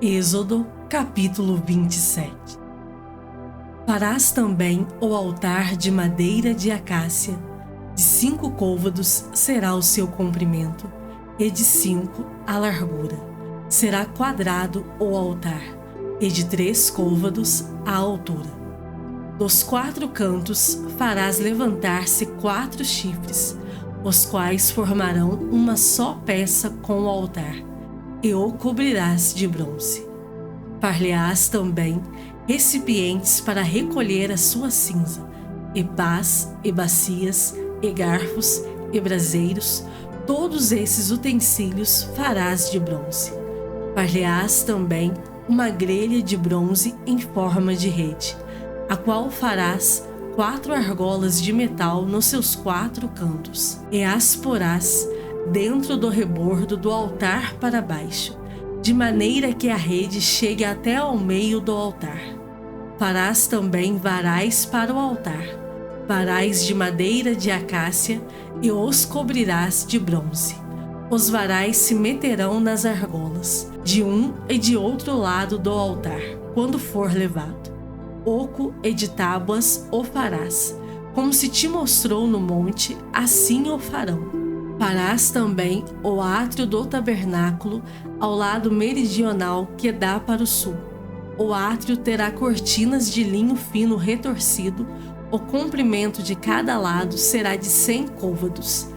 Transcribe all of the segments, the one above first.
Êxodo, capítulo 27. Farás também o altar de madeira de acácia, de 5 côvados será o seu comprimento, e de 5 a largura. Será quadrado o altar, e de 3 côvados a altura. Dos 4 cantos farás levantar-se 4 chifres, os quais formarão uma só peça com o altar, e o cobrirás de bronze. Far-lhe-ás também recipientes para recolher a sua cinza, e pás, e bacias, e garfos, e braseiros, todos esses utensílios farás de bronze. Far-lhe-ás também uma grelha de bronze em forma de rede, a qual farás 4 argolas de metal nos seus 4 cantos, e as porás dentro do rebordo do altar para baixo, de maneira que a rede chegue até ao meio do altar. Farás também varais para o altar, varais de madeira de acácia, e os cobrirás de bronze. Os varais se meterão nas argolas, de um e de outro lado do altar, quando for levado. Oco e de tábuas o farás, como se te mostrou no monte, assim o farão. Farás também o átrio do tabernáculo ao lado meridional que dá para o sul. O átrio terá cortinas de linho fino retorcido, o comprimento de cada lado será de 100 côvados.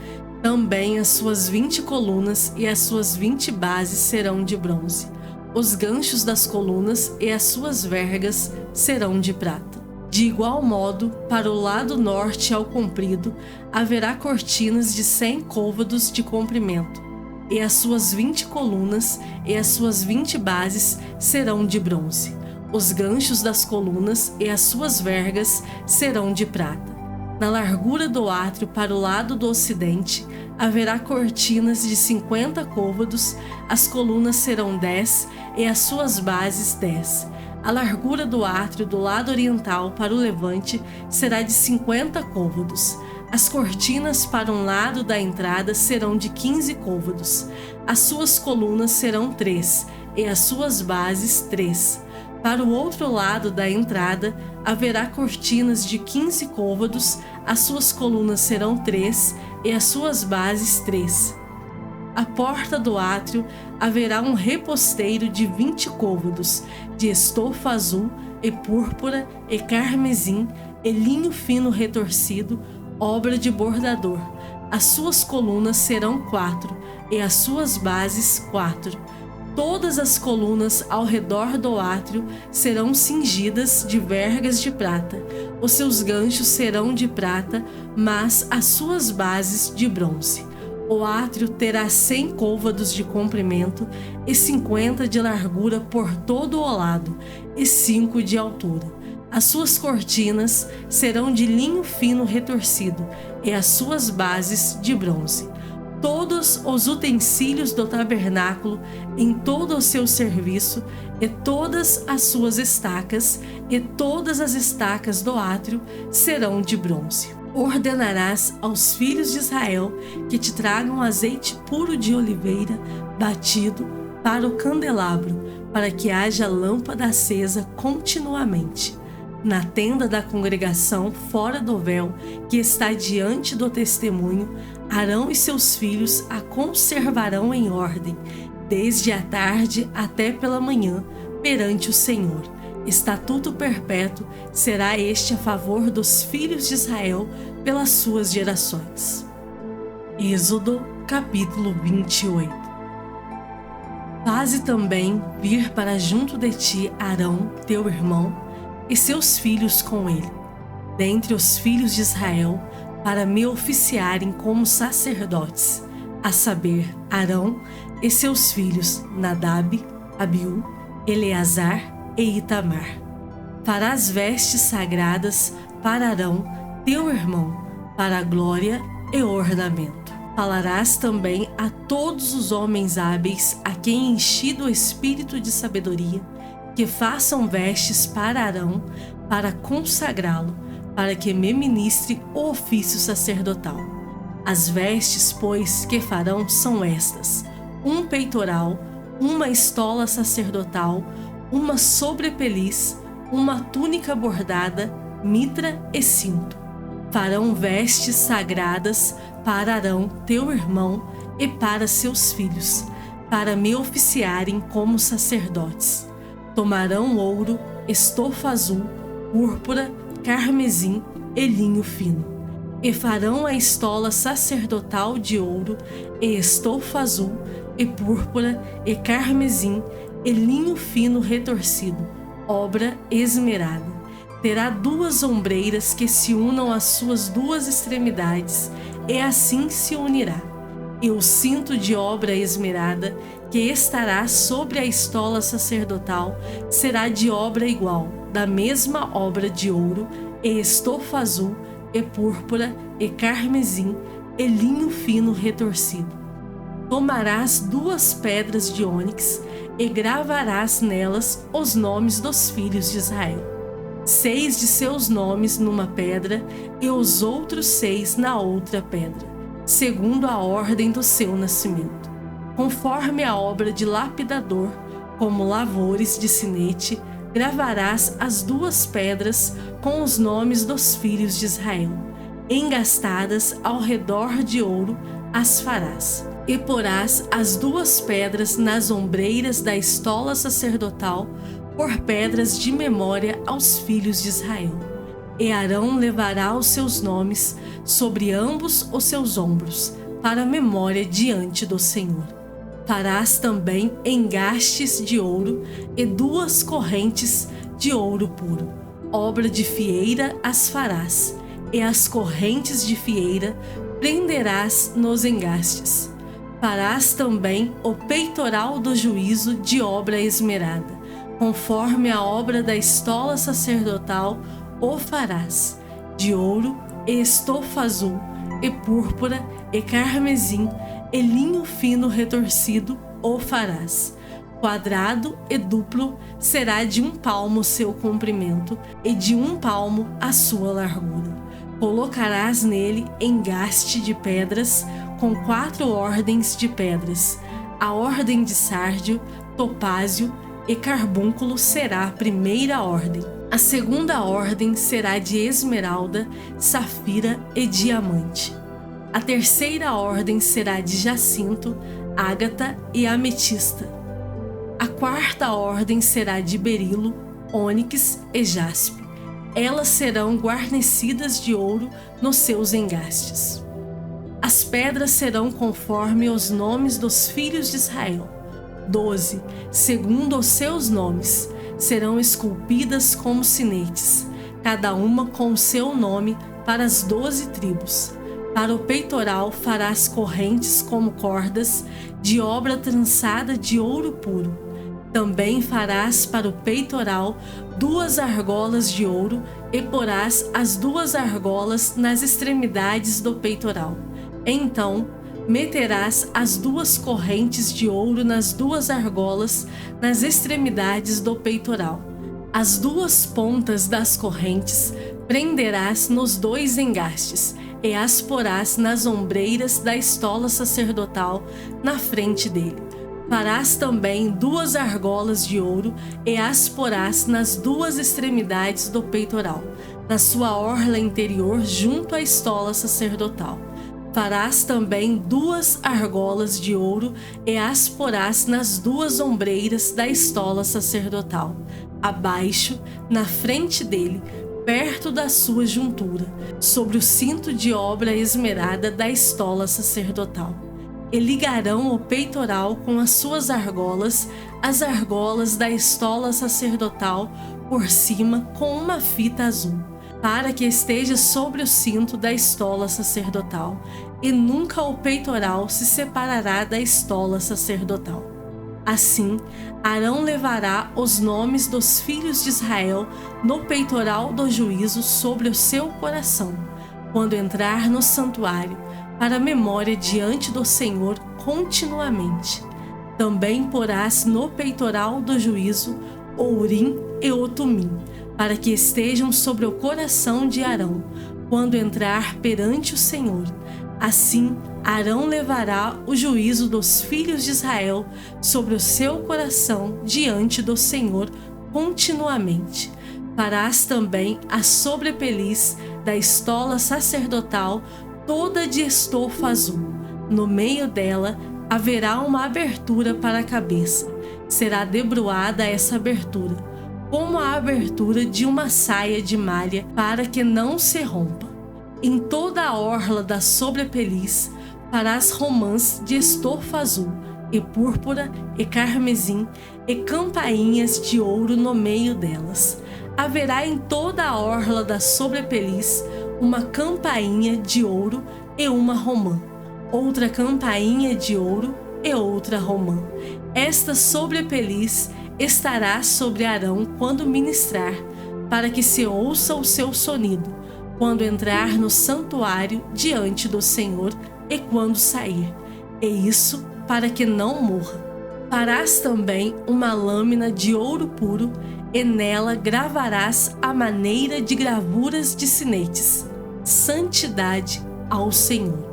Também as suas 20 colunas e as suas 20 bases serão de bronze. Os ganchos das colunas e as suas vergas serão de prata. De igual modo, para o lado norte ao comprido, haverá cortinas de 100 côvados de comprimento, e as suas 20 colunas e as suas 20 bases serão de bronze. Os ganchos das colunas e as suas vergas serão de prata. Na largura do átrio para o lado do ocidente, haverá cortinas de 50 côvados, as colunas serão 10 e as suas bases 10. A largura do átrio do lado oriental para o levante será de 50 côvados. As cortinas para um lado da entrada serão de 15 côvados. As suas colunas serão 3 e as suas bases 3. Para o outro lado da entrada haverá cortinas de 15 côvados. As suas colunas serão 3 e as suas bases 3. À porta do átrio haverá um reposteiro de 20 côvados, de estofa azul e púrpura e carmesim e linho fino retorcido, obra de bordador. As suas colunas serão 4 e as suas bases 4. Todas as colunas ao redor do átrio serão cingidas de vergas de prata. Os seus ganchos serão de prata, mas as suas bases de bronze. O átrio terá 100 côvados de comprimento e 50 de largura por todo o lado, e 5 de altura. As suas cortinas serão de linho fino retorcido, e as suas bases de bronze. Todos os utensílios do tabernáculo em todo o seu serviço, e todas as suas estacas, e todas as estacas do átrio serão de bronze. Ordenarás aos filhos de Israel que te tragam azeite puro de oliveira batido para o candelabro, para que haja lâmpada acesa continuamente. Na tenda da congregação, fora do véu, que está diante do testemunho, Arão e seus filhos a conservarão em ordem, desde a tarde até pela manhã, perante o Senhor. Estatuto perpétuo será este a favor dos filhos de Israel pelas suas gerações. Êxodo, capítulo 28. Faze também vir para junto de ti Arão, teu irmão, e seus filhos com ele, dentre os filhos de Israel, para me oficiarem como sacerdotes, a saber, Arão e seus filhos Nadab, Abiú, Eleazar e Itamar. Farás vestes sagradas para Arão, teu irmão, para a glória e ornamento. Falarás também a todos os homens hábeis a quem enchi do espírito de sabedoria, que façam vestes para Arão, para consagrá-lo, para que me ministre o ofício sacerdotal. As vestes, pois, que farão são estas: um peitoral, uma estola sacerdotal, uma sobrepeliz, uma túnica bordada, mitra e cinto. Farão vestes sagradas para Arão, teu irmão, e para seus filhos, para me oficiarem como sacerdotes. Tomarão ouro, estofa azul, púrpura, carmesim e linho fino. E farão a estola sacerdotal de ouro, e estofa azul, e púrpura, e carmesim, e linho fino retorcido, obra esmerada. Terá 2 ombreiras que se unam às suas 2 extremidades, e assim se unirá. E o cinto de obra esmerada, que estará sobre a estola sacerdotal, será de obra igual, da mesma obra de ouro, e estofa azul, e púrpura, e carmesim, e linho fino retorcido. Tomarás 2 pedras de ônix, e gravarás nelas os nomes dos filhos de Israel. 6 de seus nomes numa pedra, e os outros 6 na outra pedra, segundo a ordem do seu nascimento, conforme a obra de lapidador, como lavores de sinete, gravarás as 2 pedras com os nomes dos filhos de Israel. Engastadas ao redor de ouro as farás, e porás as 2 pedras nas ombreiras da estola sacerdotal, por pedras de memória aos filhos de Israel. E Arão levará os seus nomes sobre ambos os seus ombros, para memória diante do Senhor. Farás também engastes de ouro e 2 correntes de ouro puro. Obra de fieira as farás, e as correntes de fieira prenderás nos engastes. Farás também o peitoral do juízo de obra esmerada, conforme a obra da estola sacerdotal o farás, de ouro e estofa azul, e púrpura, e carmesim, e linho fino retorcido o farás. Quadrado e duplo será de 1 palmo seu comprimento, e de 1 palmo a sua largura. Colocarás nele engaste de pedras, com 4 ordens de pedras. A ordem de sárdio, topázio e carbúnculo será a primeira ordem. A segunda ordem será de esmeralda, safira e diamante. A terceira ordem será de jacinto, ágata e ametista. A quarta ordem será de berilo, ônix e jaspe. Elas serão guarnecidas de ouro nos seus engastes. As pedras serão conforme os nomes dos filhos de Israel. 12, segundo os seus nomes, serão esculpidas como sinetes, cada uma com o seu nome para as 12 tribos. Para o peitoral farás correntes como cordas, de obra trançada de ouro puro. Também farás para o peitoral 2 argolas de ouro, e porás as 2 argolas nas extremidades do peitoral. Então, meterás as 2 correntes de ouro nas 2 argolas nas extremidades do peitoral. As 2 pontas das correntes prenderás nos 2 engastes, e as porás nas ombreiras da estola sacerdotal na frente dele. Farás também 2 argolas de ouro, e as porás nas 2 extremidades do peitoral, na sua orla interior junto à estola sacerdotal. Farás também 2 argolas de ouro, e as porás nas 2 ombreiras da estola sacerdotal, abaixo, na frente dele, perto da sua juntura, sobre o cinto de obra esmerada da estola sacerdotal. E ligarão o peitoral com as suas argolas, as argolas da estola sacerdotal, por cima com uma fita azul, para que esteja sobre o cinto da estola sacerdotal, e nunca o peitoral se separará da estola sacerdotal. Assim, Arão levará os nomes dos filhos de Israel no peitoral do juízo sobre o seu coração, quando entrar no santuário, para memória diante do Senhor continuamente. Também porás no peitoral do juízo o Urim e o Tumim, para que estejam sobre o coração de Arão, quando entrar perante o Senhor, Assim, Arão levará o juízo dos filhos de Israel sobre o seu coração diante do Senhor continuamente. Farás também a sobrepeliz da estola sacerdotal toda de estofa azul. No meio dela haverá uma abertura para a cabeça. Será debruada essa abertura, como a abertura de uma saia de malha, para que não se rompa. Em toda a orla da sobrepeliz farás romãs de estofa azul, e púrpura, e carmesim, e campainhas de ouro no meio delas. Haverá em toda a orla da sobrepeliz uma campainha de ouro e uma romã, outra campainha de ouro e outra romã. Esta sobrepeliz estará sobre Arão quando ministrar, para que se ouça o seu sonido, quando entrar no santuário diante do Senhor e quando sair, e isso para que não morra. Farás também uma lâmina de ouro puro, e nela gravarás a maneira de gravuras de sinetes, santidade ao Senhor.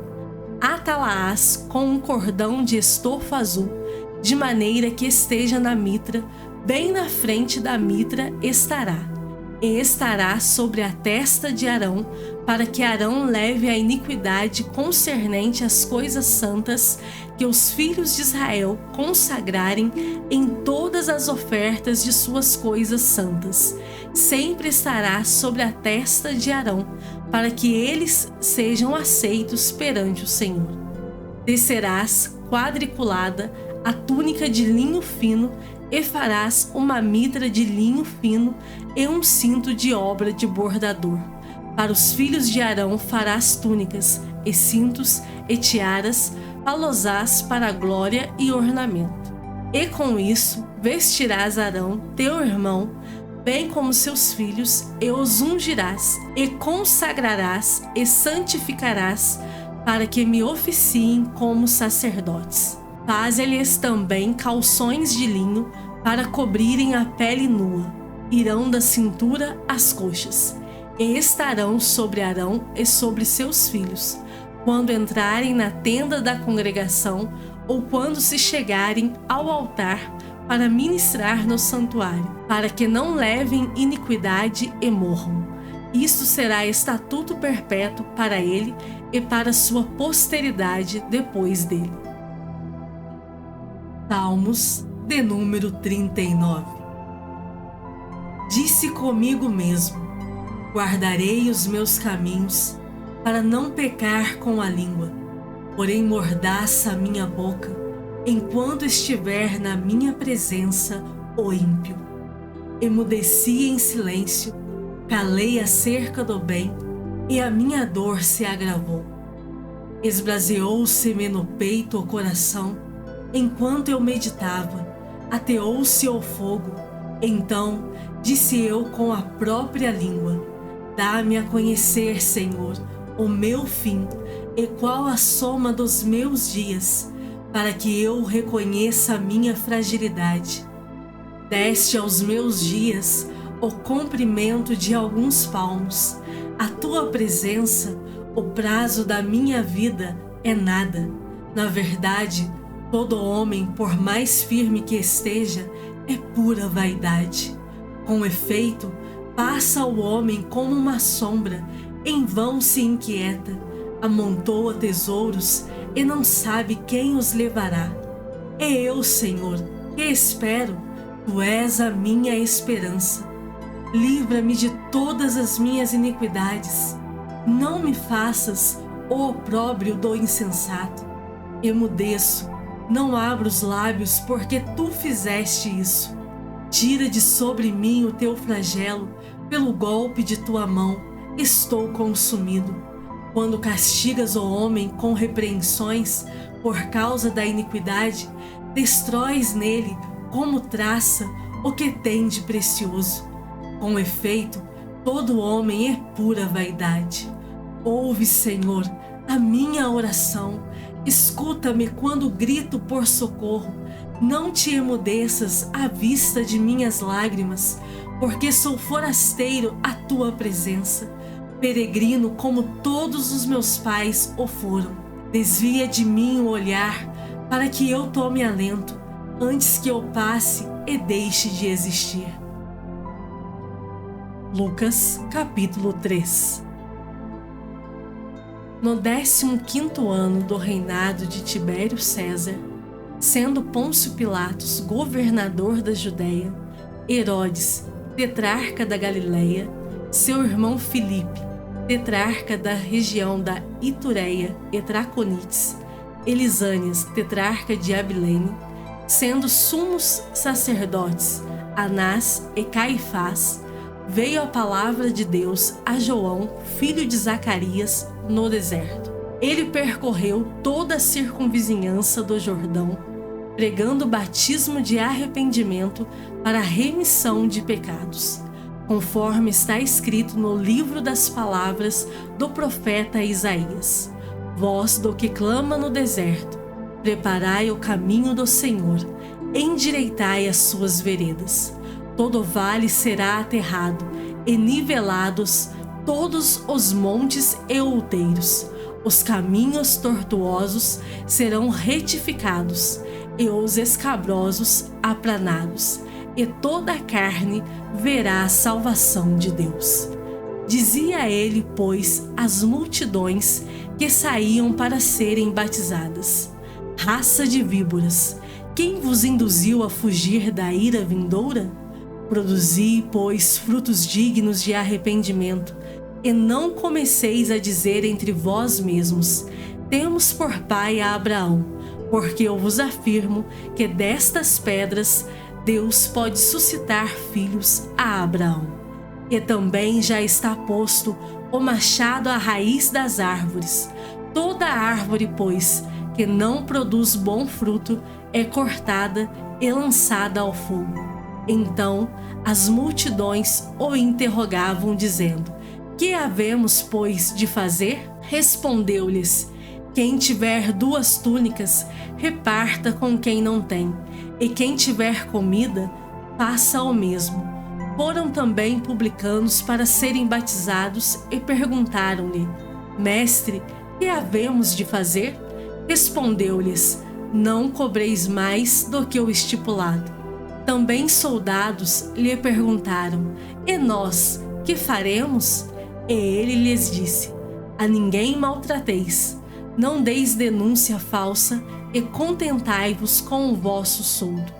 Atá-la-ás com um cordão de estofa azul, de maneira que esteja na mitra, bem na frente da mitra estará, e estará sobre a testa de Arão, para que Arão leve a iniquidade concernente às coisas santas que os filhos de Israel consagrarem em todas as ofertas de suas coisas santas. Sempre estará sobre a testa de Arão, para que eles sejam aceitos perante o Senhor. Tecerás quadriculada a túnica de linho fino, e farás uma mitra de linho fino e um cinto de obra de bordador. Para os filhos de Arão farás túnicas, e cintos, e tiaras, alozás para a glória e ornamento. E com isso vestirás Arão, teu irmão, bem como seus filhos, e os ungirás, e consagrarás, e santificarás, para que me oficiem como sacerdotes. Faze-lhes também calções de linho, para cobrirem a pele nua. Irão da cintura às coxas, e estarão sobre Arão e sobre seus filhos, quando entrarem na tenda da congregação, ou quando se chegarem ao altar para ministrar no santuário, para que não levem iniquidade e morram. Isto será estatuto perpétuo para ele e para sua posteridade depois dele. Salmos de número 39. Disse comigo mesmo: guardarei os meus caminhos, para não pecar com a língua, porém mordaça a minha boca, enquanto estiver na minha presença o ímpio. Emudeci em silêncio, calei acerca do bem, e a minha dor se agravou. Esbraseou-se-me no peito o coração, enquanto eu meditava, ateou-se o fogo. Então disse eu com a própria língua: dá-me a conhecer, Senhor, o meu fim, e qual a soma dos meus dias, para que eu reconheça a minha fragilidade. Deste aos meus dias o comprimento de alguns palmos. A tua presença, o prazo da minha vida, é nada. Na verdade, todo homem, por mais firme que esteja, é pura vaidade. Com efeito, passa o homem como uma sombra, em vão se inquieta, amontoa tesouros e não sabe quem os levará. É eu, Senhor, que espero, tu és a minha esperança. Livra-me de todas as minhas iniquidades. Não me faças o opróbrio do insensato. Emudeço, não abro os lábios, porque tu fizeste isso. Tira de sobre mim o teu flagelo, pelo golpe de tua mão, estou consumido. Quando castigas o homem com repreensões por causa da iniquidade, destróis nele como traça o que tem de precioso. Com efeito, todo homem é pura vaidade. Ouve, Senhor, a minha oração. Escuta-me quando grito por socorro. Não te emudeças à vista de minhas lágrimas, porque sou forasteiro à tua presença. peregrino como todos os meus pais o foram. Desvia de mim o olhar, para que eu tome alento, antes que eu passe e deixe de existir. Lucas, capítulo 3. No 15º ano do reinado de Tibério César, sendo Pôncio Pilatos governador da Judéia, Herodes, tetrarca da Galileia, seu irmão Filipe, tetrarca da região da Itureia e Traconites, Elisânias, tetrarca de Abilene, sendo sumos sacerdotes Anás e Caifás, veio a palavra de Deus a João, filho de Zacarias, no deserto. Ele percorreu toda a circunvizinhança do Jordão, pregando o batismo de arrependimento para a remissão de pecados, conforme está escrito no livro das palavras do profeta Isaías. Voz do que clama no deserto, preparai o caminho do Senhor, endireitai as suas veredas. Todo vale será aterrado, e nivelados todos os montes e outeiros. Os caminhos tortuosos serão retificados, e os escabrosos aplanados, e toda a carne verá a salvação de Deus. Dizia ele, pois, às multidões que saíam para serem batizadas: raça de víboras, quem vos induziu a fugir da ira vindoura? Produzi, pois, frutos dignos de arrependimento, e não comeceis a dizer entre vós mesmos: temos por pai a Abraão, porque eu vos afirmo que destas pedras Deus pode suscitar filhos a Abraão. E também já está posto o machado à raiz das árvores. Toda árvore, pois, que não produz bom fruto, é cortada e lançada ao fogo. Então as multidões o interrogavam, dizendo: que havemos, pois, de fazer? Respondeu-lhes: quem tiver 2 túnicas, reparta com quem não tem, e quem tiver comida, faça o mesmo. Foram também publicanos para serem batizados e perguntaram-lhe: Mestre, que havemos de fazer? Respondeu-lhes: não cobreis mais do que o estipulado. Também soldados lhe perguntaram: e nós, que faremos? E ele lhes disse: a ninguém maltrateis, não deis denúncia falsa e contentai-vos com o vosso soldo.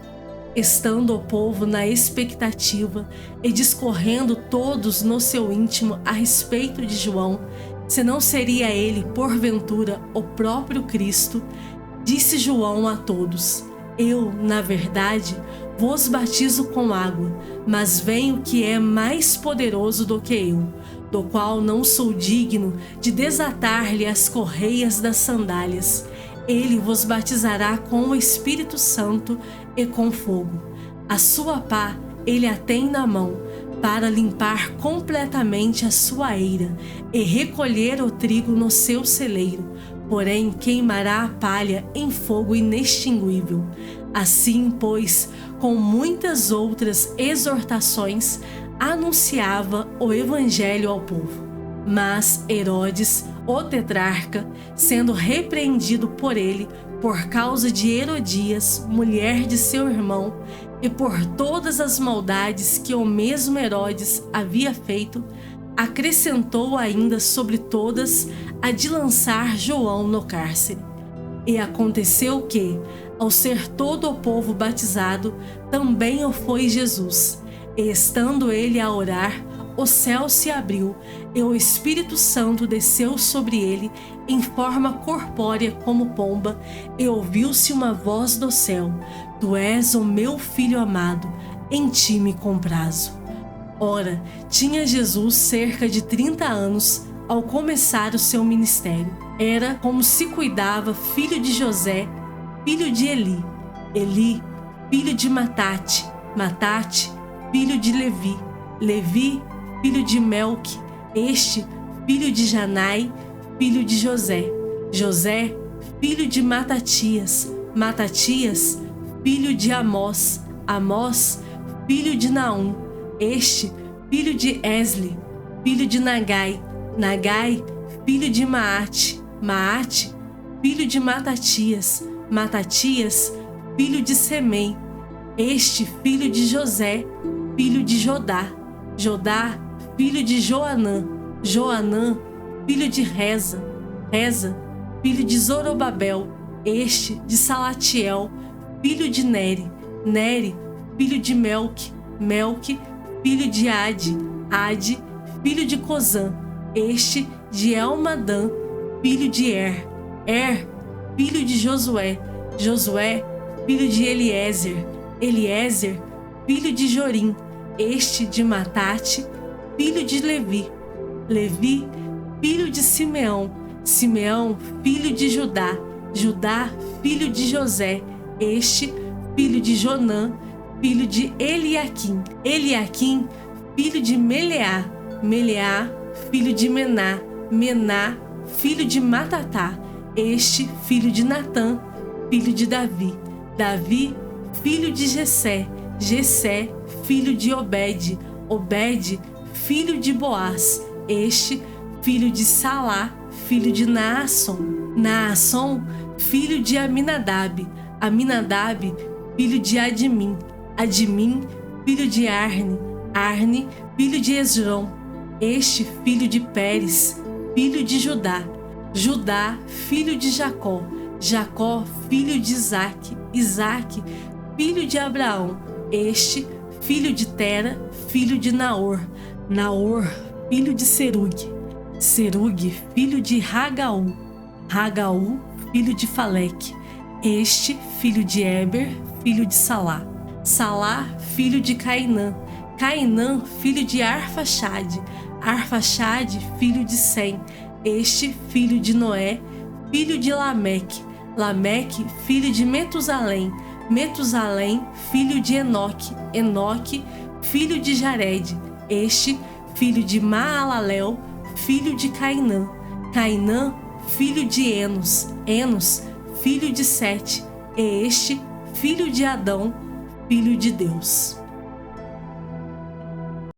Estando o povo na expectativa e discorrendo todos no seu íntimo a respeito de João, se não seria ele, porventura, o próprio Cristo, disse João a todos: eu, na verdade, vos batizo com água, mas vem o que é mais poderoso do que eu, do qual não sou digno de desatar-lhe as correias das sandálias. Ele vos batizará com o Espírito Santo e com fogo. A sua pá ele a tem na mão, para limpar completamente a sua eira e recolher o trigo no seu celeiro, porém queimará a palha em fogo inextinguível. Assim, pois, com muitas outras exortações, anunciava o evangelho ao povo. Mas Herodes, o tetrarca, sendo repreendido por ele por causa de Herodias, mulher de seu irmão, e por todas as maldades que o mesmo Herodes havia feito, acrescentou ainda sobre todas a de lançar João no cárcere. E aconteceu que, ao ser todo o povo batizado, também o foi Jesus. E estando ele a orar, o céu se abriu, e o Espírito Santo desceu sobre ele em forma corpórea como pomba, e ouviu-se uma voz do céu: Tu és o meu Filho amado, em ti me comprazo. Ora, tinha Jesus cerca de 30 anos ao começar o seu ministério. Era como se cuidava filho de José, filho de Eli, Eli, filho de Matate, Matate, filho de Levi, Levi, filho de Melque, este, filho de Janai, filho de José, José, filho de Matatias, Matatias, filho de Amós, Amós, filho de Naum, este, filho de Esli, filho de Nagai, Nagai, filho de Maate, Maate, filho de Matatias, Matatias, filho de Semei, este filho de José, filho de Jodá, Jodá, filho de Joanã, Joanã, filho de Reza, Reza, filho de Zorobabel, este de Salatiel, filho de Neri, Neri, filho de Melque, Melque, filho de Ade, Ade, filho de Cozã, este de Elmadã, filho de Er, filho de Josué, Josué, filho de Eliezer, Eliezer, filho de Jorim, este de Matate, filho de Levi, Levi, filho de Simeão, Simeão, filho de Judá, Judá, filho de José, este, filho de Jonã, filho de Eliaquim, Eliaquim, filho de Meleá, Meleá, filho de Mená, Mená, filho de Matatá, este, filho de Natã, filho de Davi, Davi, filho de Jessé, Jessé, filho de Obed, Obed, filho de Boaz, este, filho de Salá, filho de Naasson, Naasson, filho de Aminadab, Aminadab, filho de Admim, Admim, filho de Arne, Arne, filho de Esrom, este, filho de Pérez, filho de Judá, Judá, filho de Jacó, Jacó, filho de Isaque, Isaque, filho de Abraão, este, filho de Tera, filho de Naor, Naor, filho de Serugue, Serugue, filho de Ragaú, Ragaú, filho de Faleque, este, filho de Eber, filho de Salá, Salá, filho de Cainã, Cainã, filho de Arfaxade, Arfaxade, filho de Sem, este, filho de Noé, filho de Lameque, Lameque, filho de Metusalém, Metusalém, filho de Enoque, Enoque, filho de Jared, este, filho de Maalalel, filho de Cainã, Cainã, filho de Enos, Enos, filho de Sete, e este, filho de Adão, filho de Deus.